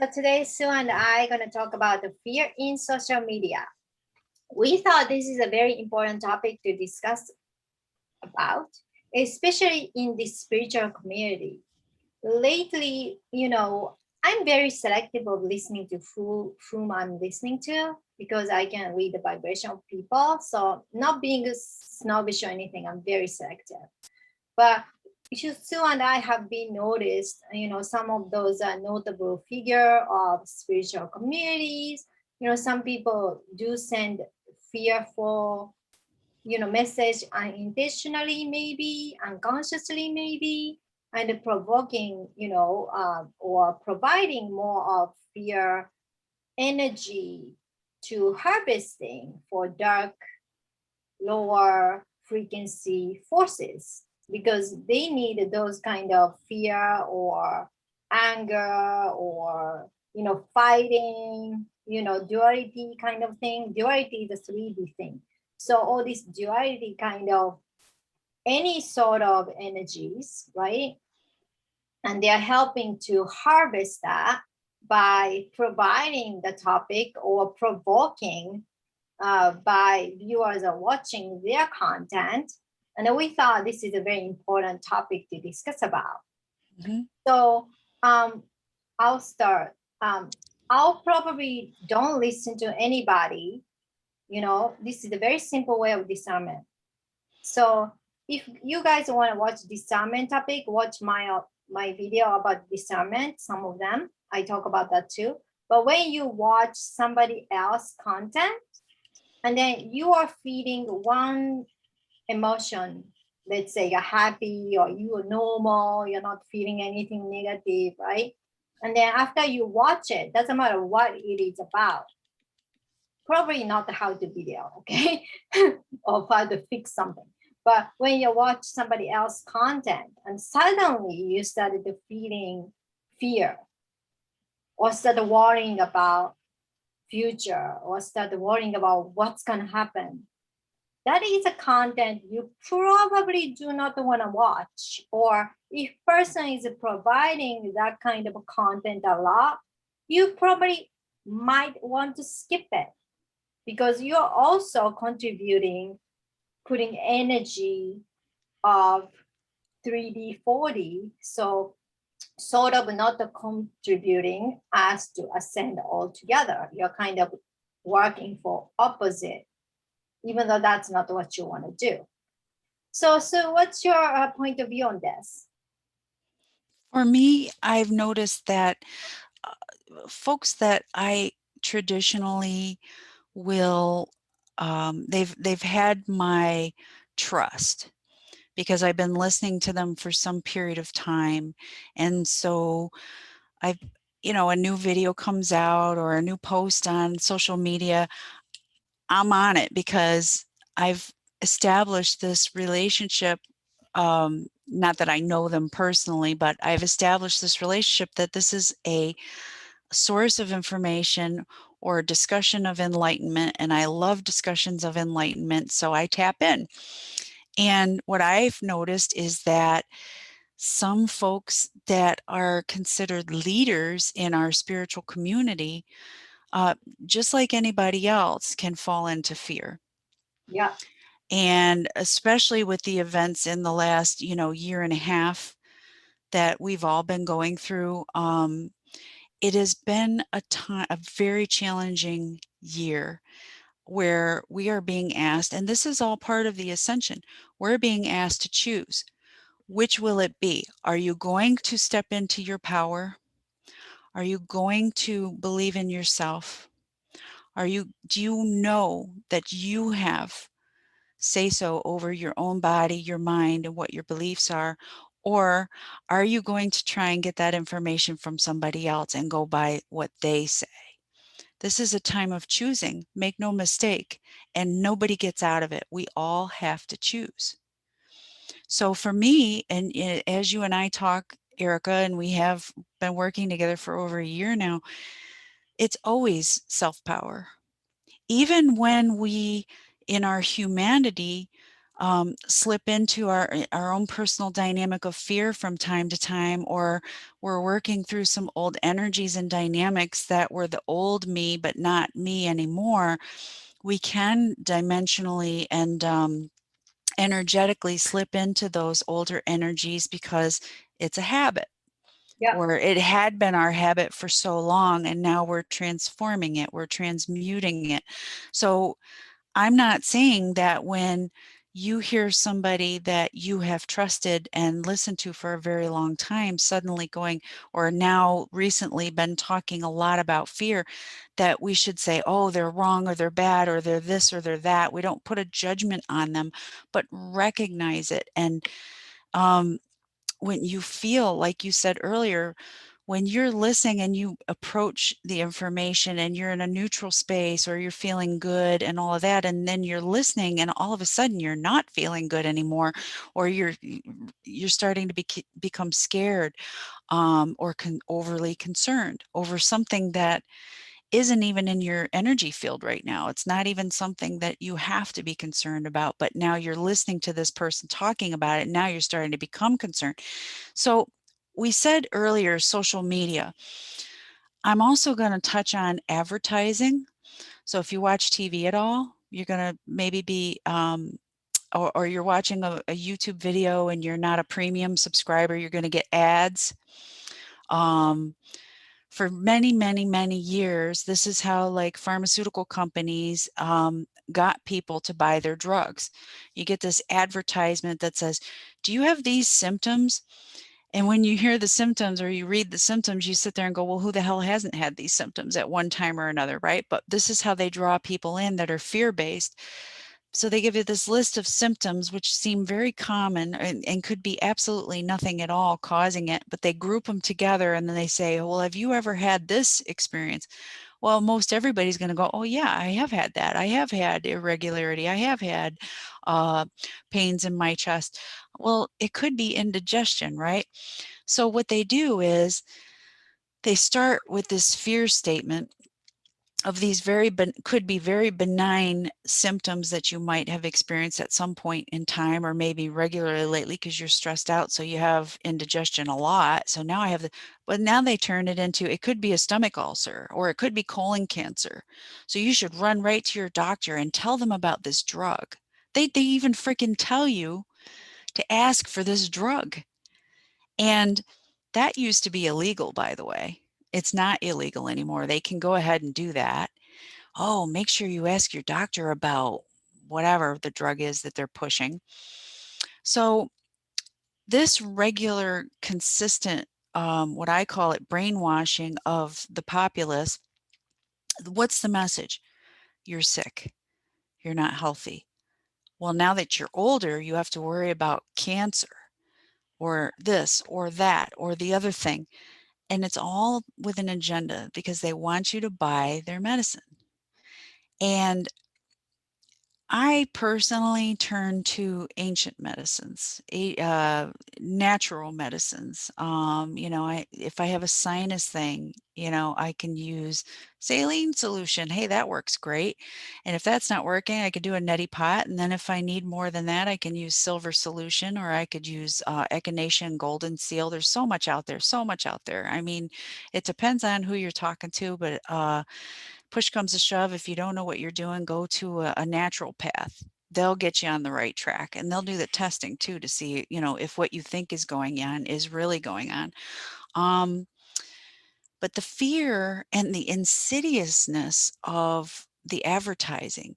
So today, Sue and I are going to talk about the fear in social media. We thought this is a very important topic to discuss about, especially in the spiritual community. Lately, I'm very selective of listening to whom I'm listening to because I can read the vibration of people. So not being snobbish or anything, I'm very selective. But Sue and I have been noticed, some of those notable figure of spiritual communities. Some people do send fearful, message unintentionally, maybe unconsciously, maybe, and provoking, or providing more of fear energy to harvesting for dark, lower frequency forces because they need those kind of fear or anger or fighting, duality kind of thing. Duality is a 3D thing. So all this duality kind of any sort of energies, right? And they are helping to harvest that by providing the topic or provoking by viewers are watching their content. And we thought this is a very important topic to discuss about. Mm-hmm. So I'll start. I'll probably don't listen to anybody. This is a very simple way of discernment. So if you guys want to watch discernment topic, watch my video about discernment, some of them. I talk about that too. But when you watch somebody else content, and then you are feeding one emotion, let's say you're happy or you are normal, you're not feeling anything negative, right? And then after you watch it, doesn't matter what it is about, probably not the how to video, okay? Or how to fix something. But when you watch somebody else content and suddenly you started feeling fear or started worrying about future or start worrying about what's going to happen, that is a content you probably do not want to watch. Or if person is providing that kind of content a lot, you probably might want to skip it because you're also contributing, putting energy of 3D, 4D. So sort of not contributing as to ascend altogether. You're kind of working for opposite, even though that's not what you want to do. So what's your point of view on this? For me, I've noticed that folks that I traditionally will, they've had my trust because I've been listening to them for some period of time. And so I've, a new video comes out or a new post on social media, I'm on it because I've established this relationship. Not that I know them personally, but I've established this relationship that this is a source of information or a discussion of enlightenment. And I love discussions of enlightenment, so I tap in. And what I've noticed is that some folks that are considered leaders in our spiritual community, just like anybody else, can fall into fear. Yeah. And especially with the events in the last, year and a half that we've all been going through, it has been a very challenging year where we are being asked, and this is all part of the ascension, we're being asked to choose. Which will it be? Are you going to step into your power? Are you going to believe in yourself? Do you know that you have say so over your own body, your mind, and what your beliefs are? Or are you going to try and get that information from somebody else and go by what they say? This is a time of choosing, make no mistake, and nobody gets out of it. We all have to choose. So for me, and as you and I talk, Erica, and we have been working together for over a year now, it's always self-power. Even when we, in our humanity, slip into our own personal dynamic of fear from time to time, or we're working through some old energies and dynamics that were the old me, but not me anymore, we can dimensionally and energetically slip into those older energies because it's a habit, Yeah. or it had been our habit for so long, and now we're transforming it, we're transmuting it. So I'm not saying that when you hear somebody that you have trusted and listened to for a very long time suddenly going, or now recently been talking a lot about fear, that we should say, oh, they're wrong, or they're bad, or they're this, or they're that. We don't put a judgment on them, but recognize it. And when you feel, like you said earlier, when you're listening and you approach the information and you're in a neutral space, or you're feeling good and all of that, and then you're listening and all of a sudden you're not feeling good anymore, or you're starting to become scared, or overly concerned over something that isn't even in your energy field right now. It's not even something that you have to be concerned about, but now you're listening to this person talking about it. Now you're starting to become concerned. So we said earlier, social media. I'm also going to touch on advertising. So if you watch TV at all, you're going to maybe be, or you're watching a YouTube video and you're not a premium subscriber, you're going to get ads. For many, many, many years, this is how like pharmaceutical companies got people to buy their drugs. You get this advertisement that says, do you have these symptoms? And when you hear the symptoms or you read the symptoms, you sit there and go, well, who the hell hasn't had these symptoms at one time or another, right? But this is how they draw people in that are fear-based. So they give you this list of symptoms, which seem very common and could be absolutely nothing at all causing it, but they group them together and then they say, well, have you ever had this experience? Well, most everybody's going to go, oh yeah, I have had that. I have had irregularity. I have had uh, pains in my chest. Well, it could be indigestion, right? So what they do is they start with this fear statement of these could be very benign symptoms that you might have experienced at some point in time, or maybe regularly lately because you're stressed out, so you have indigestion a lot. So now I have but now they turn it into, it could be a stomach ulcer, or it could be colon cancer. So you should run right to your doctor and tell them about this drug. They even freaking tell you to ask for this drug. And that used to be illegal, by the way. It's not illegal anymore. They can go ahead and do that. Oh, make sure you ask your doctor about whatever the drug is that they're pushing. So this regular, consistent, what I call it, brainwashing of the populace, what's the message? You're sick. You're not healthy. Well, now that you're older, you have to worry about cancer, or this or that or the other thing. And it's all with an agenda because they want you to buy their medicine. And I personally turn to ancient medicines, natural medicines. If I have a sinus thing, I can use saline solution. Hey, that works great. And if that's not working, I could do a neti pot. And then if I need more than that, I can use silver solution, or I could use echinacea and golden seal. There's so much out there, so much out there. I mean, it depends on who you're talking to, but push comes to shove, if you don't know what you're doing, go to a natural path. They'll get you on the right track, and they'll do the testing too to see, if what you think is going on is really going on. But the fear and the insidiousness of the advertising,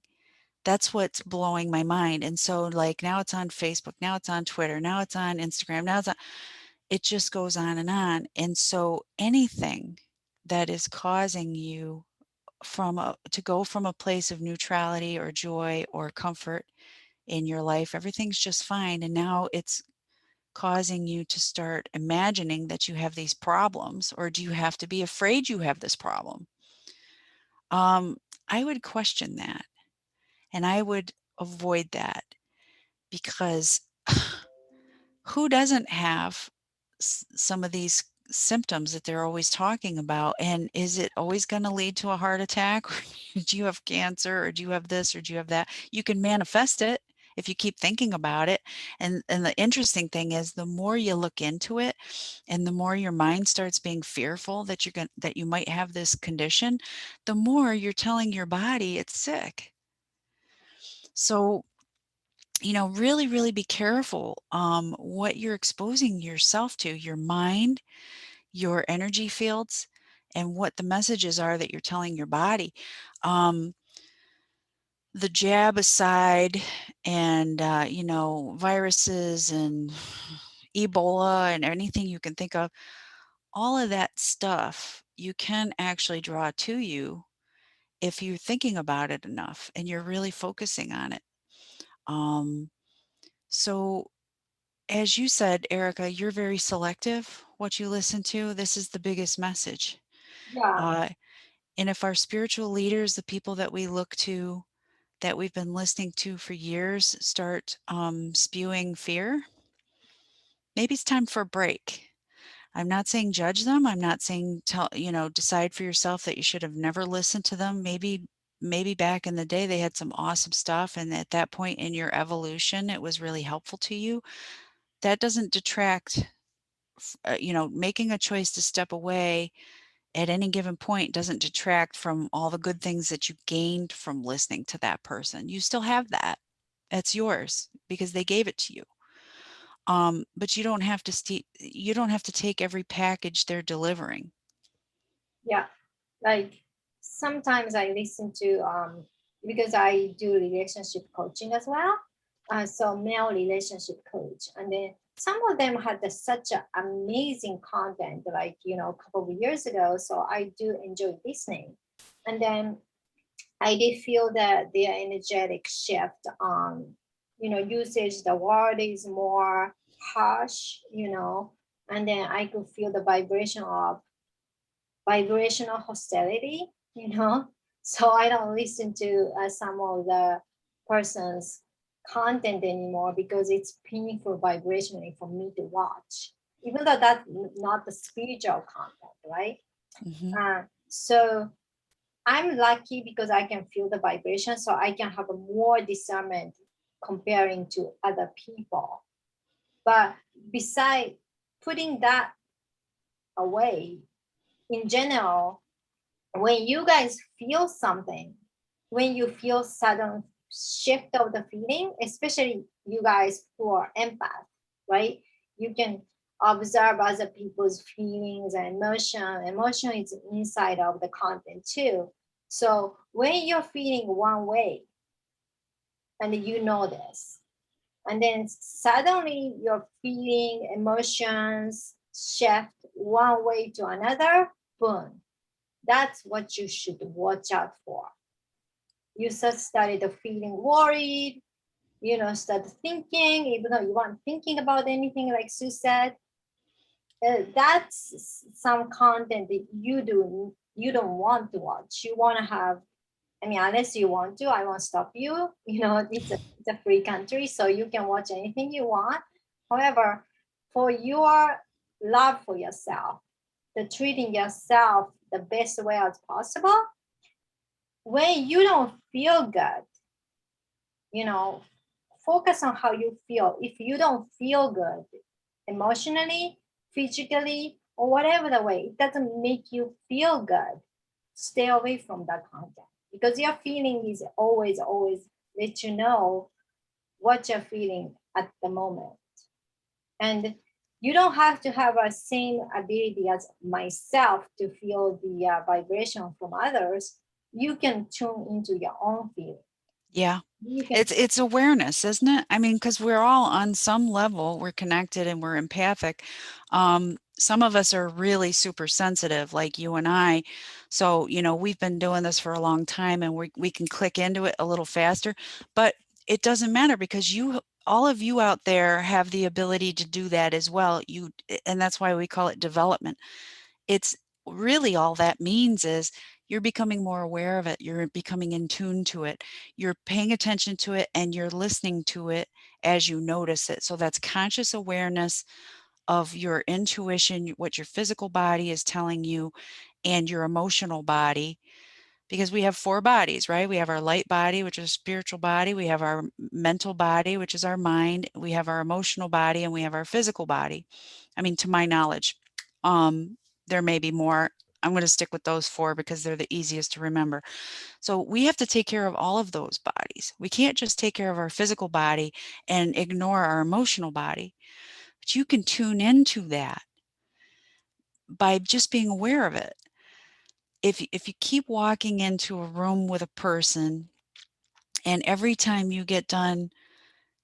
that's what's blowing my mind. And so like now it's on Facebook, now it's on Twitter, now it's on Instagram, it just goes on and on. And so anything that is causing you to go from a place of neutrality or joy or comfort in your life, everything's just fine, and now it's causing you to start imagining that you have these problems, or do you have to be afraid you have this problem? I would question that, and I would avoid that, because who doesn't have some of these symptoms that they're always talking about? And is it always going to lead to a heart attack? Or do you have cancer, or do you have this, or do you have that? You can manifest it if you keep thinking about it. And the interesting thing is, the more you look into it and the more your mind starts being fearful that that you might have this condition, the more you're telling your body it's sick. So, really, really be careful what you're exposing yourself to, your mind, your energy fields, and what the messages are that you're telling your body. The jab aside, and viruses and Ebola and anything you can think of, all of that stuff you can actually draw to you if you're thinking about it enough and you're really focusing on it. So as you said, Erica, you're very selective what you listen to. This is the biggest message. Yeah. Uh, and if our spiritual leaders, the people that we look to, that we've been listening to for years, start spewing fear, maybe it's time for a break. I'm not saying judge them. I'm not saying decide for yourself that you should have never listened to them. Maybe back in the day they had some awesome stuff, and at that point in your evolution it was really helpful to you. That doesn't detract. Making a choice to step away at any given point doesn't detract from all the good things that you gained from listening to that person. You still have that. It's yours because they gave it to you. But you don't have to take every package they're delivering. Yeah. Like sometimes I listen to because I do relationship coaching as well. So male relationship coach, and then some of them had such a amazing content, like a couple of years ago. So I do enjoy listening, and then I did feel that their energetic shift on usage. The word is more harsh, and then I could feel the vibration of vibrational hostility. So I don't listen to some of the person's content anymore because it's painful vibrationally for me to watch, even though that's not the spiritual content, right? Hmm. So I'm lucky because I can feel the vibration, so I can have a more discernment comparing to other people. But beside putting that away, in general, when you guys feel something, when you feel sudden shift of the feeling, especially you guys who are empath, right? You can observe other people's feelings and emotion. Emotion is inside of the content too. So when you're feeling one way and you know this, and then suddenly you're feeling emotions shift one way to another, boom, that's what you should watch out for. You started feeling worried, start thinking, even though you weren't thinking about anything, like Sue said. That's some content that you don't want to watch. You want to have, I mean, unless you want to, I won't stop you. It's a free country, so you can watch anything you want. However, for your love for yourself, the treating yourself the best way as possible, when you don't feel good, you know, focus on how you feel. If you don't feel good emotionally, physically, or whatever the way, it doesn't make you feel good, stay away from that content because your feeling is always let you know what you're feeling at the moment. And you don't have to have a same ability as myself to feel the vibration from others. You can tune into your own feeling. Yeah. You can, It's awareness, isn't it? I mean, because we're all on some level, we're connected and we're empathic. Some of us are really super sensitive, like you and I. So, we've been doing this for a long time and we can click into it a little faster, but it doesn't matter because all of you out there have the ability to do that as well. And that's why we call it development. It's really all that means is you're becoming more aware of it. You're becoming in tune to it. You're paying attention to it and you're listening to it as you notice it. So that's conscious awareness of your intuition, what your physical body is telling you, and your emotional body. because we have 4 bodies, right? We have our light body, which is a spiritual body. We have our mental body, which is our mind. We have our emotional body, and we have our physical body. I mean, to my knowledge, there may be more. I'm going to stick with those 4 because they're the easiest to remember. So we have to take care of all of those bodies. We can't just take care of our physical body and ignore our emotional body. But you can tune into that by just being aware of it. If you keep walking into a room with a person and every time you get done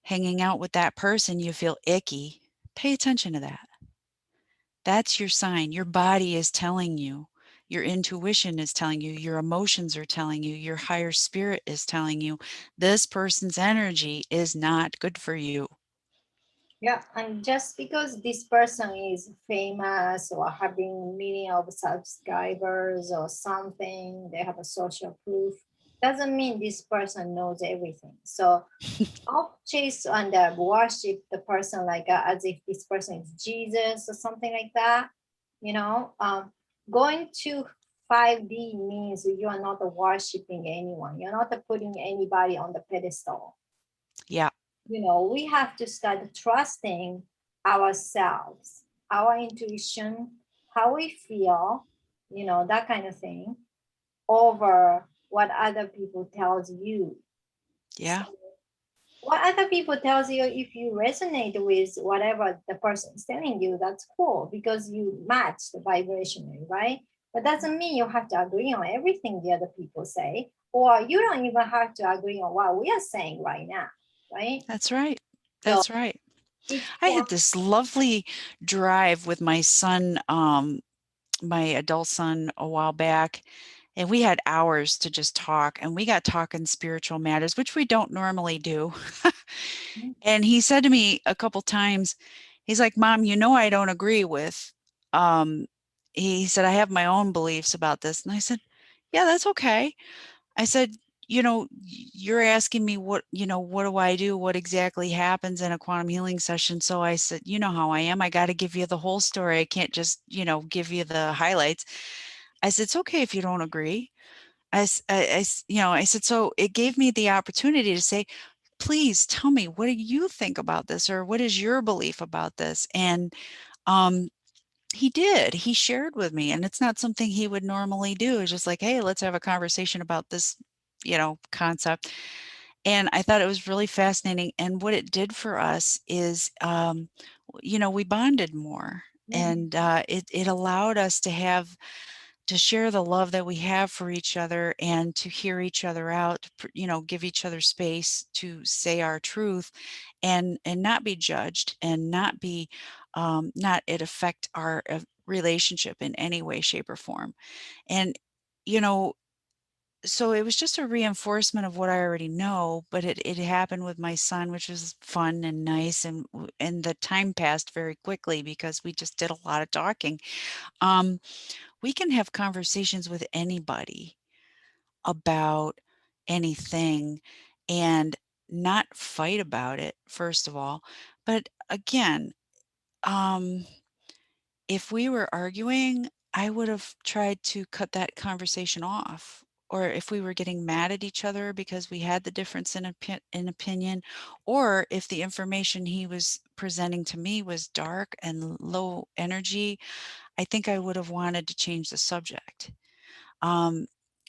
hanging out with that person, you feel icky, pay attention to that. That's your sign. Your body is telling you. Your intuition is telling you. Your emotions are telling you. Your higher spirit is telling you this person's energy is not good for you. Yeah, and just because this person is famous or having millions of subscribers or something, they have a social proof, doesn't mean this person knows everything. So don't chase and worship the person like as if this person is Jesus or something like that. You know, going to 5D means you are not worshiping anyone. You're not putting anybody on the pedestal. Yeah, You know, we have to start trusting ourselves, our intuition, how we feel, you know, that kind of thing, over what other people tells you. So yeah, what other people tells you, if you resonate with whatever the person is telling you, that's cool because you match the vibrationally, right? But doesn't mean you have to agree on everything the other people say, or you don't even have to agree on what we are saying right now, right? that's right. So That's right. it's I had this lovely drive with my son, my adult son, a while back, and we had hours to just talk, and we got talking spiritual matters, which we don't normally do. And he said to me a couple times, he's like, "Mom, you know I don't agree with," um, he said, "I have my own beliefs about this." And I said, "Yeah, that's okay." I said, "You know, you're asking me what, what do I do? What exactly happens in a quantum healing session?" So I said, "You know how I am. I got to give you the whole story. I can't just, give you the highlights." I said, "It's okay if you don't agree." I said, "So it gave me the opportunity to say, please tell me, what do you think about this? Or what is your belief about this?" And um, he did. He shared with me, and it's not something he would normally do. It's just like, "Hey, let's have a conversation about this, concept." And I thought it was really fascinating. And what it did for us is, we bonded more, Mhm. and it allowed us to share the love that we have for each other and to hear each other out, give each other space to say our truth and not be judged and not it affect our relationship in any way, shape, or form. And, you know, so it was just a reinforcement of what I already know, but it happened with my son, which was fun and nice, and the time passed very quickly because we just did a lot of talking. Um, we can have conversations with anybody about anything and not fight about it, first of all. But again, um, if we were arguing, I would have tried to cut that conversation off. Or if we were getting mad at each other because we had the difference in opinion, or if the information he was presenting to me was dark and low energy, I think I would have wanted to change the subject. Um,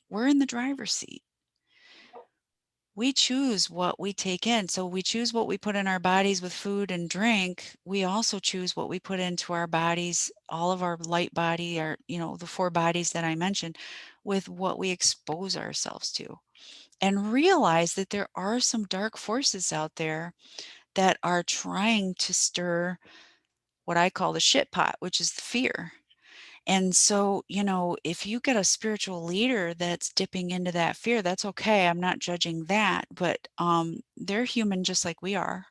we're in the driver's seat. We choose what we take in. So we choose what we put in our bodies with food and drink. We also choose what we put into our bodies, all of our light body, the 4 bodies that I mentioned, with what we expose ourselves to. And realize that there are some dark forces out there that are trying to stir what I call the shit pot, which is the fear. And so, if you get a spiritual leader that's dipping into that fear, that's okay. I'm not judging that, but they're human just like we are.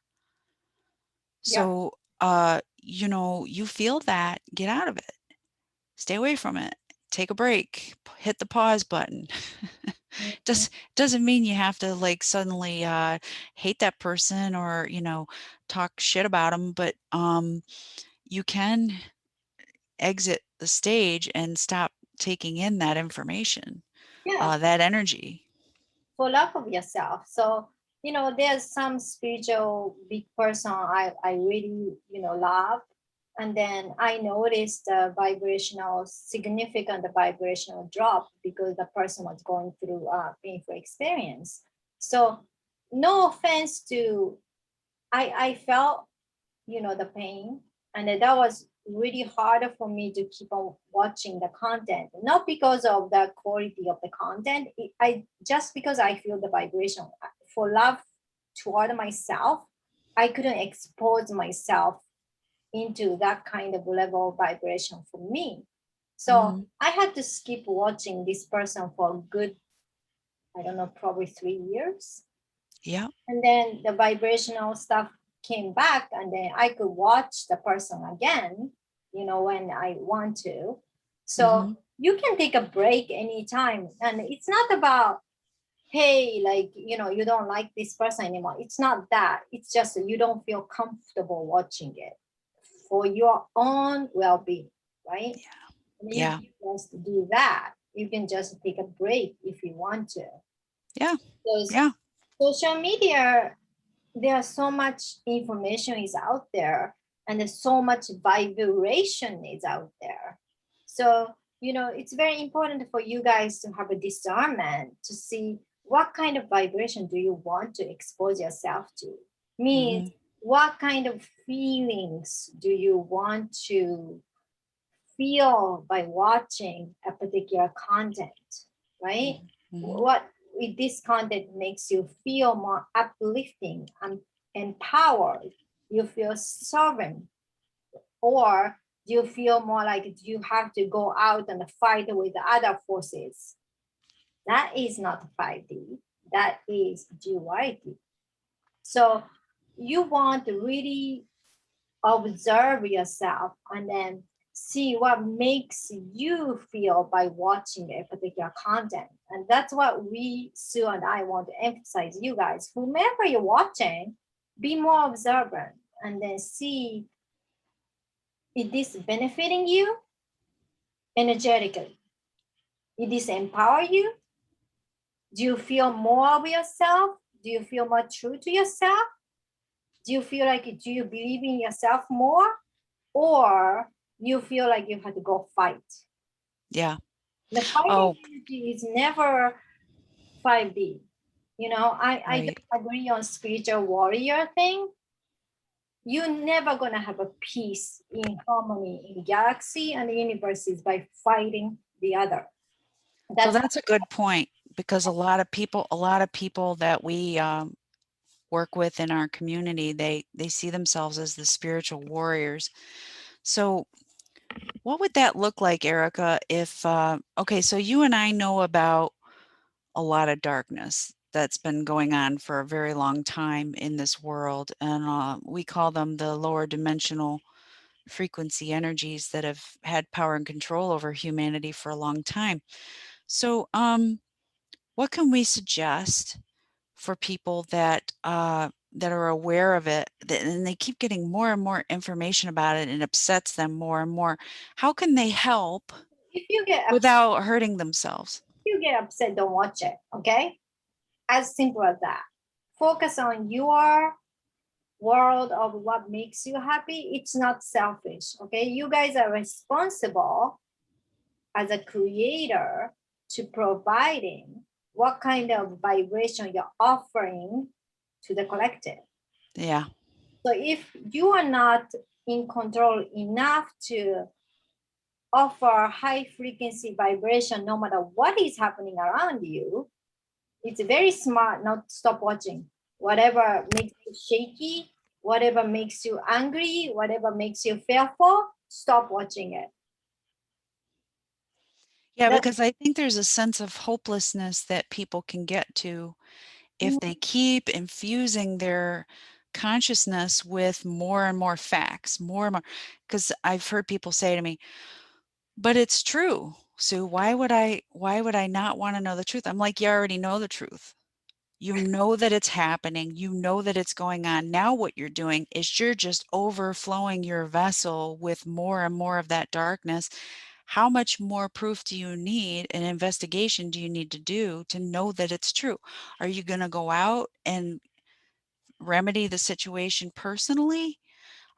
Yeah. So, you feel that, get out of it. Stay away from it. Take a break. Hit the pause button. Mhm. Doesn't mean you have to like suddenly hate that person or, talk shit about them, but you can exit the stage and stop taking in that information. Yeah, that energy. for love of yourself. So, there's some spiritual big person I really, love. And then I noticed a significant vibrational drop because the person was going through a painful experience. So, no offense to, I felt, the pain, and that was really harder for me to keep on watching the content, not because of the quality of the content. I just because I feel the vibration for love toward myself. I couldn't expose myself into that kind of level of vibration for me. So Hmm. I had to skip watching this person for a good, I don't know, probably 3 years. Yeah. And then the vibrational stuff came back, and then I could watch the person again, when I want to. So Hmm. you can take a break anytime. And it's not about, hey, like, you don't like this person anymore. It's not that. It's just that you don't feel comfortable watching it for your own well-being, right? And you Yeah. can just do that. You can just take a break if you want to. Yeah. Because Yeah. social media, there's so much information is out there, and there's so much vibration is out there. So it's very important for you guys to have a discernment to see what kind of vibration do you want to expose yourself to. Means, Hmm. what kind of feelings do you want to feel by watching a particular content, right? Hmm. What with this content makes you feel more uplifting and empowered? You feel sovereign, or do you feel more like you have to go out and fight with other forces? That is not 5D. That is duality. So you want to really observe yourself and then see what makes you feel by watching a particular content. And that's what Sue and I want to emphasize you guys. Whomever you're watching, be more observant and then see, is this benefiting you energetically? Is this empower you? Do you feel more of yourself? Do you feel more true to yourself? Do you feel like, do you believe in yourself more? Or you feel like you have to go fight? Yeah. The fighting Oh, energy is never 5D. I right. don't agree on spiritual warrior thing. You're never gonna have a peace in harmony in galaxy and universes by fighting the other. So That's that's a good point, because a lot of people that we work with in our community, they see themselves as the spiritual warriors. So what would that look like, Erica, if okay, so you and I know about a lot of darkness that's been going on for a very long time in this world, and we call them the lower dimensional frequency energies that have had power and control over humanity for a long time. So, what can we suggest for people that are aware of it, and they keep getting more and more information about it, and it upsets them more and more? How can they help if you get upset, without hurting themselves? don't watch it. Okay, as simple as that. Focus on your world of what makes you happy. It's not selfish. Okay, you guys are responsible as a creator to providing what kind of vibration you're offering to the collective. Yeah. So if you are not in control enough to offer high frequency vibration no matter what is happening around you, it's very smart not to stop watching. Whatever makes you shaky, whatever makes you angry, whatever makes you fearful, stop watching it. Yeah, That's because I think there's a sense of hopelessness that people can get to if they keep infusing their consciousness with more and more facts, more and more. Because I've heard people say to me, "But it's true, Sue. Why would I not want to know the truth?" I'm like, "You already know the truth. You know that it's happening. You know that it's going on. Now what you're doing is you're just overflowing your vessel with more and more of that darkness. How much more proof do you need, an investigation do you need to do to know that it's true? Are you going to go out and remedy the situation personally?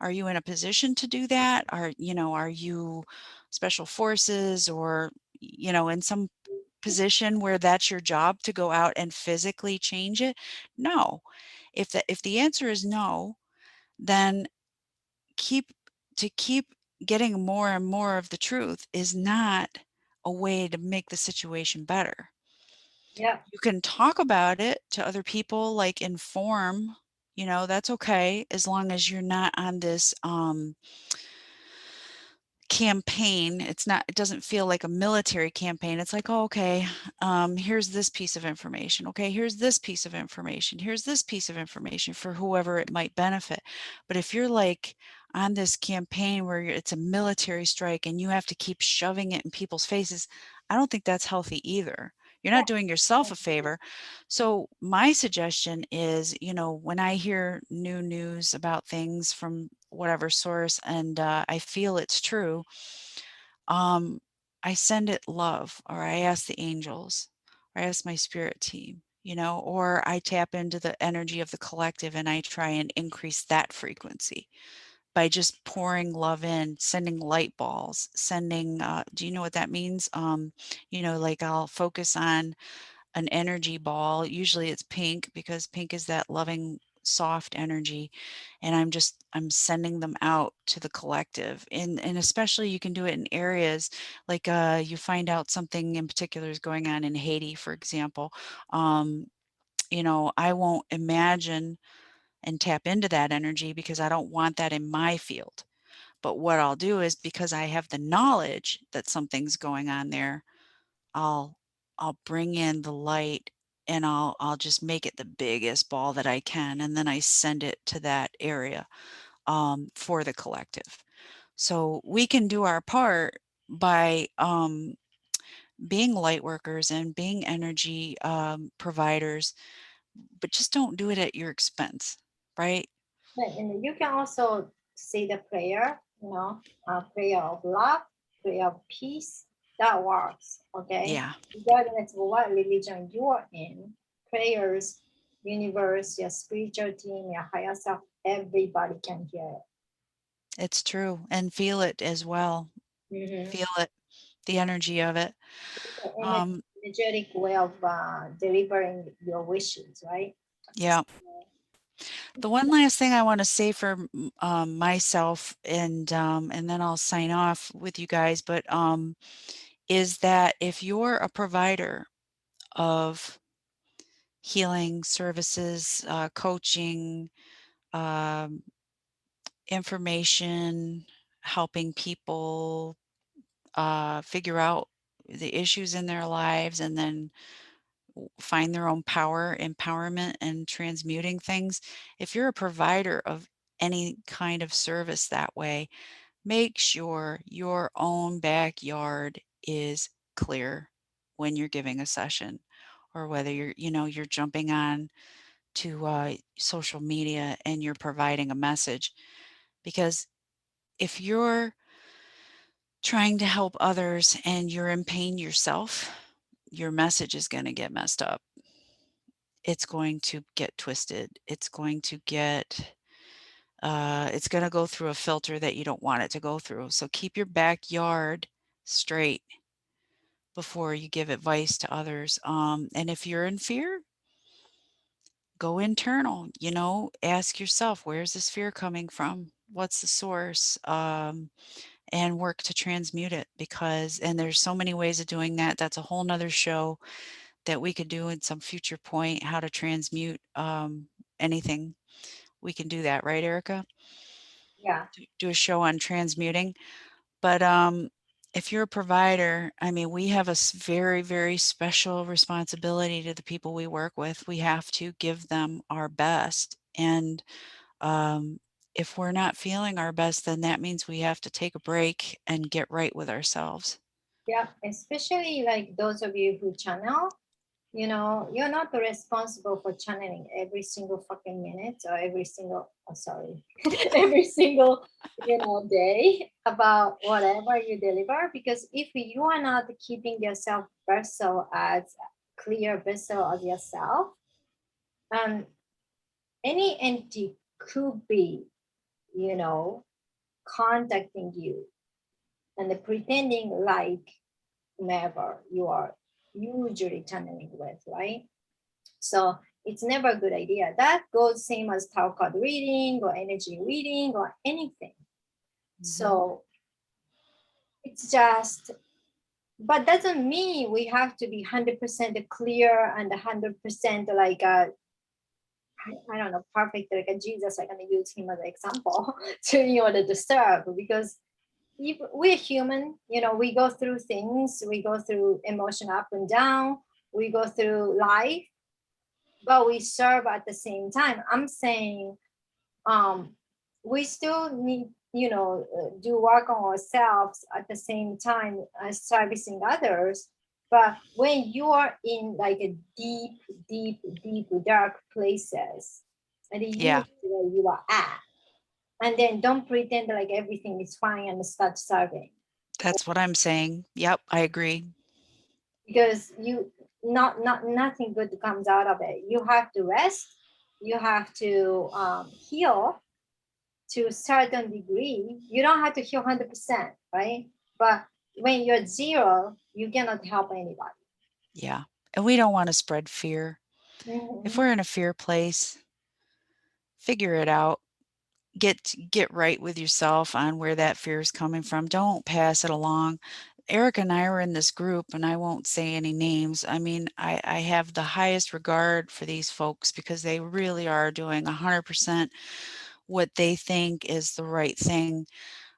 Are you in a position to do that? Are you special forces or, in some position where that's your job to go out and physically change it? No. If the answer is no, then keep keep getting more and more of the truth is not a way to make the situation better. Yeah. You can talk about it to other people, like inform, that's okay as long as you're not on this campaign. It doesn't feel like a military campaign. It's like, oh, okay, here's this piece of information. Okay, here's this piece of information. Here's this piece of information for whoever it might benefit. But if you're like on this campaign where it's a military strike and you have to keep shoving it in people's faces, I don't think that's healthy either. You're not doing yourself a favor. So my suggestion is, when I hear new news about things from whatever source and I feel it's true, um, I send it love, or I ask the angels, or I ask my spirit team, or I tap into the energy of the collective and I try and increase that frequency by just pouring love in, sending light balls, sending, do you know what that means? Like I'll focus on an energy ball. Usually it's pink because pink is that loving, soft energy. And I'm sending them out to the collective. And especially you can do it in areas like you find out something in particular is going on in Haiti, for example. Um, I won't imagine and tap into that energy because I don't want that in my field. But what I'll do is because I have the knowledge that something's going on there, I'll I'll bring in the light and I'll just make it the biggest ball that I can, and then I send it to that area for the collective. So we can do our part by being light workers and being energy providers, but just don't do it at your expense, right? Right, and you can also say the prayer, prayer of love, prayer of peace. That works, okay? Yeah, Regardless of what religion you are in, prayers, universe, your spiritual team, your higher self, everybody can hear it's true, and feel it as well. it. Mm-hmm. Feel it, the energy of it. Um, Energetic way of delivering your wishes, right? yeah. The one last thing I want to say for myself, and then I'll sign off with you guys, but is that if you're a provider of healing services, coaching, um, information, helping people figure out the issues in their lives, and then find their own power, empowerment, and transmuting things. If you're a provider of any kind of service that way, make sure your own backyard is clear when you're giving a session, or whether you're jumping on to social media and you're providing a message. Because if you're trying to help others and you're in pain yourself, your message is going to get messed up. It's going to get twisted. It's going to go through a filter that you don't want it to go through. So keep your backyard straight before you give advice to others. And if you're in fear, go internal, ask yourself, where's this fear coming from? What's the source? And work to transmute it, and there's so many ways of doing that. That's a whole nother show that we could do in some future point, how to transmute anything. We can do that, right, Erica? Yeah. Do a show on transmuting. But if you're a provider, I mean, we have a very, very special responsibility to the people we work with. We have to give them our best. And um, if we're not feeling our best, then that means we have to take a break and get right with ourselves. Yeah, especially like those of you who channel, You know, you're not responsible for channeling every single fucking minute or every single, oh, sorry, every single, day about whatever you deliver. Because if you are not keeping yourself vessel as clear vessel as yourself, um, any entity could be, you know, contacting you and pretending like whomever you are usually channeling with, right? So it's never a good idea. That goes same as tarot card reading or energy reading or anything. So it's just, but doesn't mean we have to be 100% clear and 100% like I don't know, perfect, like a Jesus. I'm gonna use him as an example to in order to serve, because if we're human, we go through things, we go through emotion up and down, we go through life, but we serve at the same time. I'm saying we still need, do work on ourselves at the same time as servicing others. But when you are in like a deep, deep, deep, dark places, and Yeah, you where you are at, and then don't pretend like everything is fine and start serving, that's what I'm saying. Yep, I agree. because you not nothing good comes out of it. You have to rest. You have to heal to a certain degree. You don't have to heal 100%, right? But when you're zero, you cannot help anybody. Yeah. And we don't want to spread fear. If Mhm. we're in a fear place, figure it out. Get right with yourself on where that fear is coming from. Don't pass it along. Eric and I are in this group, and I won't say any names. I mean, I have the highest regard for these folks because they really are doing 100% what they think is the right thing.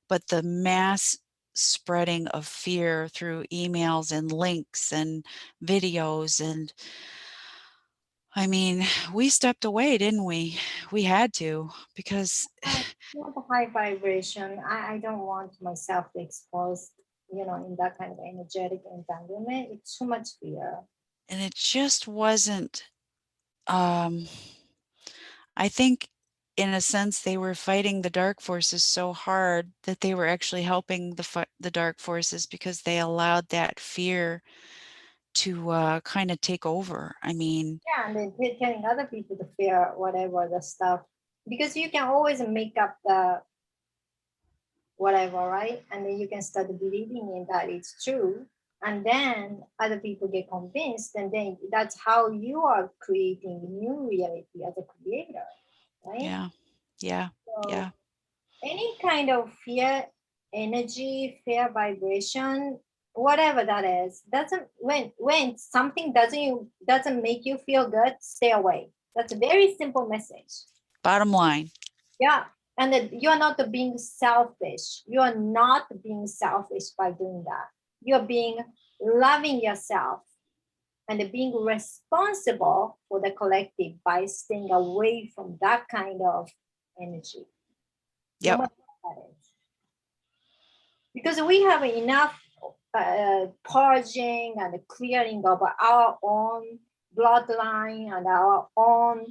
But the mass spreading of fear through emails and links and videos, and I mean, we stepped away, didn't we? We had to, because Not a high vibration. I don't want myself to expose, in that kind of energetic entanglement. It's too much fear. and it just wasn't, um I think in a sense they were fighting the dark forces so hard that they were actually helping the dark forces because they allowed that fear to kind of take over. I mean, Yeah, and then telling other people to fear whatever the stuff, because you can always make up the whatever, right? And then you can start believing in that it's true. And then other people get convinced, and then that's how you are creating new reality as a creator, right? yeah, yeah, So yeah, any kind of fear energy, fear vibration, whatever that is, doesn't when something doesn't make you feel good, stay away. That's a very simple message. bottom line. Yeah. And that you're not being selfish. You are not being selfish by doing that. You're being loving yourself and being responsible for the collective by staying away from that kind of energy, no Yep, matter what that is. Because we have enough purging and clearing of our own bloodline and our own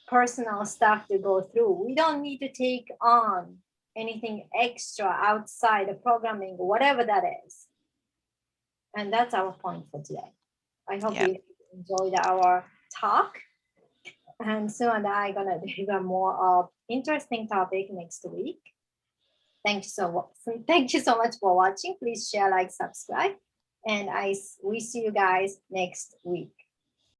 personal stuff to go through. We don't need to take on anything extra outside the programming, whatever that is. And that's our point for today. I hope yep. you enjoyed our talk. And Sue and I are gonna do a more interesting topic next week. Thank you so much for watching. Please share, like, subscribe, and we see you guys next week.